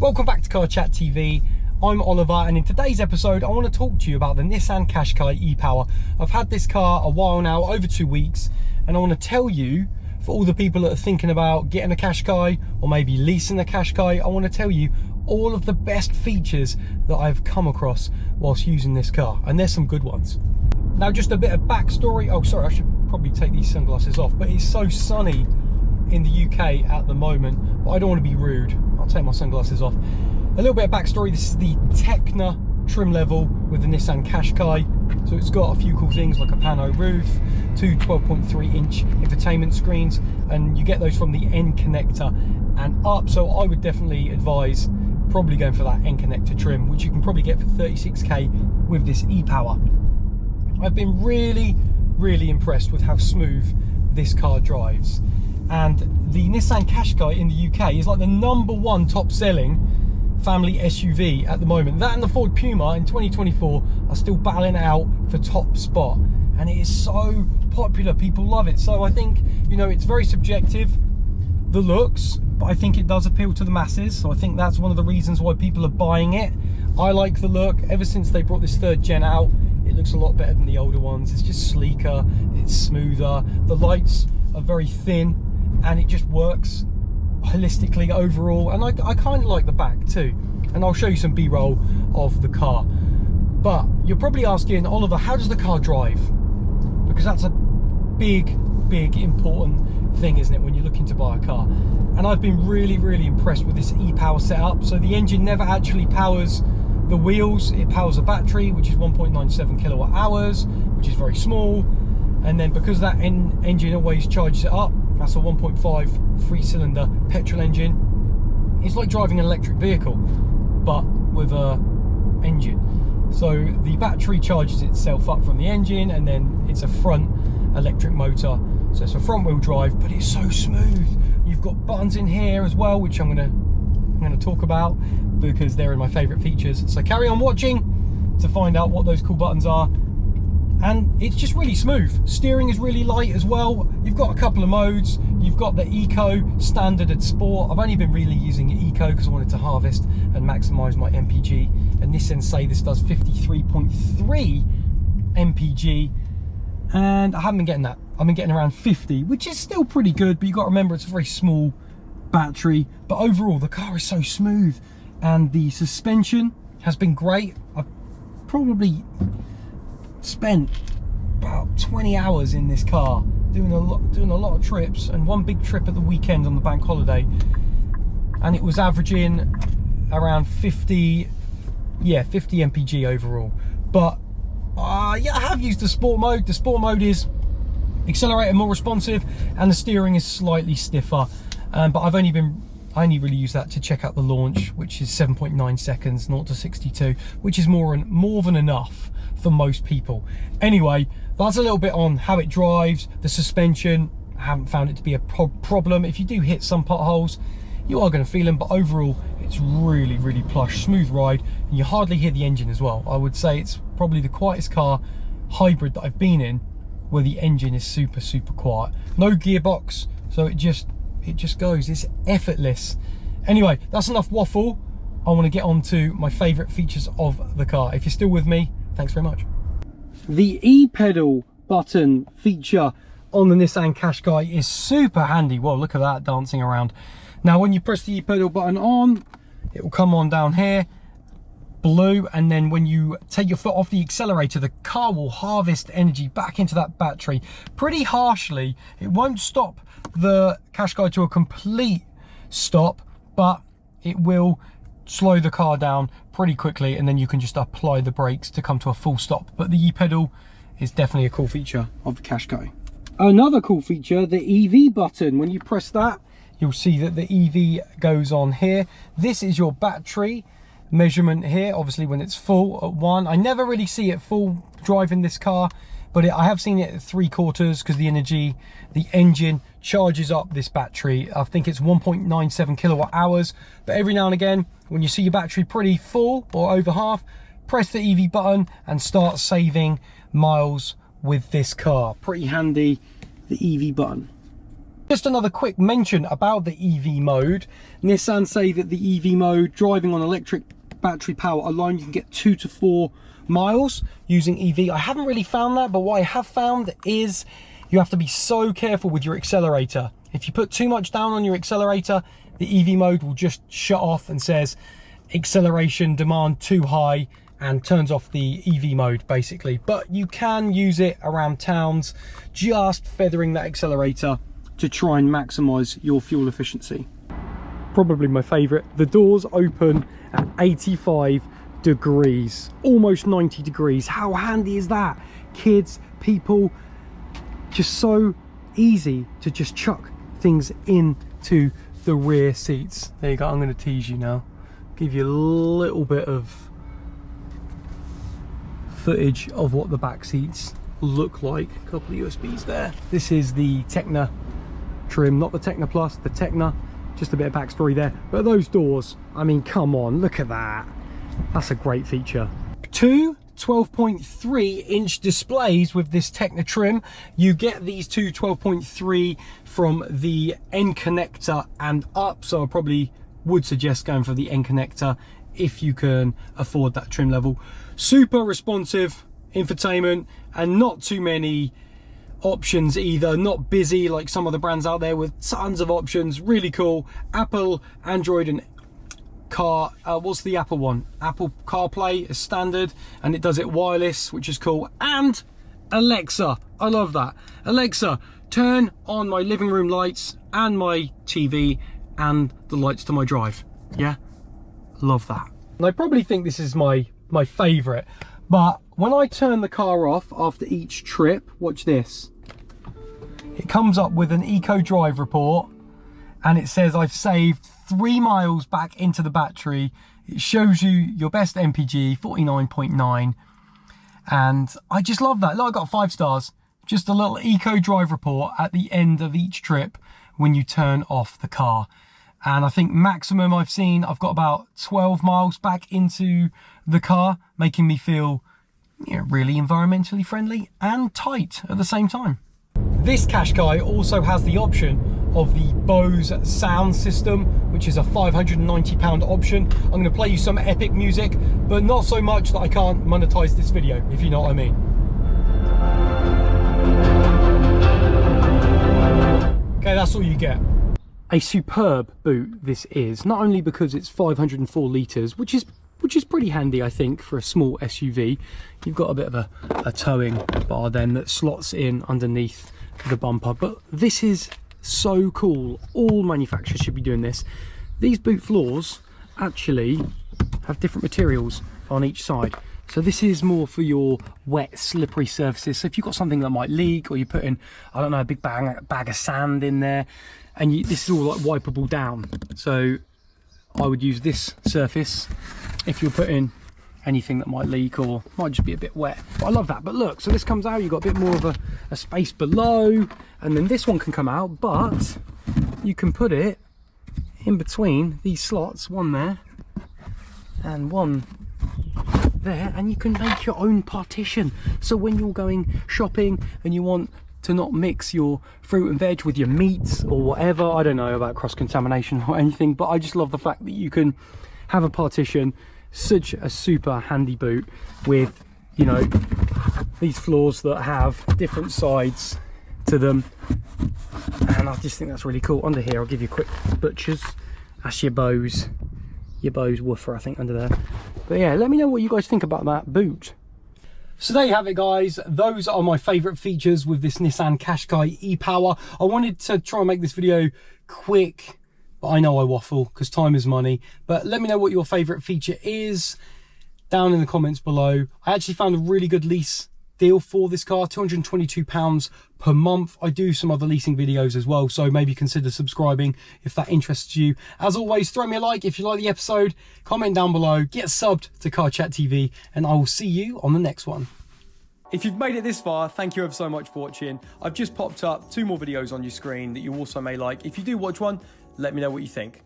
Welcome back to Car Chat TV. I'm Oliver, and in today's episode I want to talk to you about the Nissan Qashqai e-Power. I've had this car a while now, over 2 weeks, and I want to tell you, for all the people that are thinking about getting a Qashqai or maybe leasing a Qashqai, I want to tell you all of the best features that I've come across whilst using this car, and there's some good ones. Now, just a bit of backstory. Oh, sorry, I should probably take these sunglasses off, but it's so sunny in the UK at the moment, but I don't want to be rude. I'll take my sunglasses off. A little bit of backstory. This is the Techna trim level with the Nissan Qashqai. So it's got a few cool things like a pano roof, two 12.3-inch infotainment screens, and you get those from the N connector and up. So I would definitely advise probably going for that N connector trim, which you can probably get for 36k with this e-Power. I've been really impressed with how smooth this car drives. And the Nissan Qashqai in the UK is like the #1 top selling family SUV at the moment. That and the Ford Puma in 2024 are still battling it out for top spot, and it is so popular. People love it. So I think, you know, it's very subjective, the looks, but I think it does appeal to the masses. So I think that's one of the reasons why people are buying it. I like the look. Ever since they brought this 3rd gen out, it looks a lot better than the older ones. It's just sleeker, it's smoother, the lights are very thin, and it just works holistically overall. And I kind of like the back too, and I'll show you some b-roll of the car. But you're probably asking, Oliver, how does the car drive? Because that's a big important thing, isn't it, when you're looking to buy a car? And I've been really impressed with this e-Power setup. So the engine never actually powers the wheels. It powers a battery, which is 1.97 kilowatt hours, which is very small. And then because that engine always charges it up, that's a 1.5 3-cylinder petrol engine. It's like driving an electric vehicle, but with a engine. So the battery charges itself up from the engine, and then it's a front electric motor. So it's a front wheel drive, but it's so smooth. You've got buttons in here as well, which I'm gonna talk about because they're in my favorite features. So carry on watching to find out what those cool buttons are. And it's just really smooth. Steering is really light as well. You've got a couple of modes. You've got the Eco, Standard and Sport. I've only been really using Eco because I wanted to harvest and maximize my MPG. And Nissan say this does 53.3 MPG. And I haven't been getting that. I've been getting around 50, which is still pretty good, but you've got to remember it's a very small battery. But overall, the car is so smooth. And the suspension has been great. I've probably spent about 20 hours in this car doing a lot of trips, and one big trip at the weekend on the bank holiday, and it was averaging around 50 MPG overall. But yeah, I have used the sport mode. The sport mode is accelerator more responsive, and the steering is slightly stiffer, but I only really use that to check out the launch, which is 7.9 seconds 0 to 62, which is more than enough for most people. Anyway, that's a little bit on how it drives. The suspension, I haven't found it to be a problem. If you do hit some potholes, you are going to feel them, but overall it's really plush, smooth ride, and you hardly hear the engine as well. I would say it's probably the quietest car hybrid that I've been in where the engine is super quiet. No gearbox, so it just goes. It's effortless. Anyway, that's enough waffle. I want to get on to my favorite features of the car. If you're still with me, thanks very much. The e-pedal button feature on the Nissan Qashqai is super handy. Well, look at that dancing around. Now, when you press the e-pedal button on, it will come on down here, blue, and then when you take your foot off the accelerator, the car will harvest energy back into that battery pretty harshly. It won't stop the Qashqai to a complete stop, but it will slow the car down pretty quickly, and then you can just apply the brakes to come to a full stop. But the e-pedal is definitely a cool feature of the Qashqai. Another cool feature, the EV button. When you press that, you'll see that the EV goes on here. This is your battery measurement here, obviously when it's full at 1. I never really see it full driving this car, but I have seen it at 3/4 because the engine charges up this battery. I think it's 1.97 kilowatt hours, but every now and again, when you see your battery pretty full or over half, press the EV button and start saving miles with this car. Pretty handy, the EV button. Just another quick mention about the EV mode. Nissan say that the EV mode, driving on electric battery power alone, you can get 2 to 4 miles using EV. I haven't really found that, but what I have found is you have to be so careful with your accelerator. If you put too much down on your accelerator, the EV mode will just shut off and says acceleration demand too high and turns off the EV mode basically. But you can use it around towns, just feathering that accelerator to try and maximize your fuel efficiency. Probably my favorite, the doors open at 85 degrees, almost 90 degrees. How handy is that? Kids, people, just so easy to just chuck things into the rear seats. There you go. I'm going to tease you now, give you a little bit of footage of what the back seats look like. A couple of USBs there. This is the Techna trim, not the Techna Plus, the Techna. Just a bit of backstory there, but those doors, I mean, come on, look at that. That's a great feature. Two 12.3 inch displays with this Techna trim. You get these two 12.3 from the end connector and up, so I probably would suggest going for the end connector if you can afford that trim level. Super responsive infotainment and not too many options either, not busy like some of the brands out there with tons of options. Really cool. Apple, Android and car, what's the Apple one? Apple CarPlay is standard, and it does it wireless, which is cool. And Alexa, I love that. Alexa, turn on my living room lights and my TV and the lights to my drive. Yeah, love that. And I probably think this is my favorite, but when I turn the car off after each trip, watch this. It comes up with an eco drive report and it says I've saved 3 miles back into the battery. It shows you your best MPG, 49.9. And I just love that. Look, I got 5 stars. Just a little eco drive report at the end of each trip when you turn off the car. And I think maximum I've seen, I've got about 12 miles back into the car, making me feel, you know, really environmentally friendly and tight at the same time. This Qashqai also has the option of the Bose sound system, which is a £590 option. I'm going to play you some epic music, but not so much that I can't monetize this video, if you know what I mean. Okay, that's all you get. A superb boot this is, not only because it's 504 litres, which is pretty handy, I think, for a small SUV. You've got a bit of a towing bar then that slots in underneath the bumper, but this is so cool. All manufacturers should be doing this. These boot floors actually have different materials on each side. So this is more for your wet, slippery surfaces. So if you've got something that might leak, or you're putting, I don't know, a big bag of sand in there, and this is all like wipeable down. So I would use this surface if you're putting anything that might leak or might just be a bit wet. But I love that. But look, so this comes out, you've got a bit more of a space below, and then this one can come out, but you can put it in between these slots, one there and one there, and you can make your own partition. So when you're going shopping and you want to not mix your fruit and veg with your meats or whatever, I don't know about cross-contamination or anything, but I just love the fact that you can have a partition. Such a super handy boot with, you know, these floors that have different sides to them, and I just think that's really cool. Under here, I'll give you a quick butchers. That's your Bose woofer, I think, under there. But yeah, let me know what you guys think about that boot. So there you have it, guys. Those are my favorite features with this Nissan Qashqai e-Power. I wanted to try and make this video quick, but I know I waffle because time is money. But let me know what your favorite feature is down in the comments below. I actually found a really good lease deal for this car, £222 per month. I do some other leasing videos as well, so maybe consider subscribing if that interests you. As always, throw me a like if you like the episode, comment down below, get subbed to Car Chat TV, and I will see you on the next one. If you've made it this far, thank you ever so much for watching. I've just popped up 2 more videos on your screen that you also may like. If you do watch one, let me know what you think.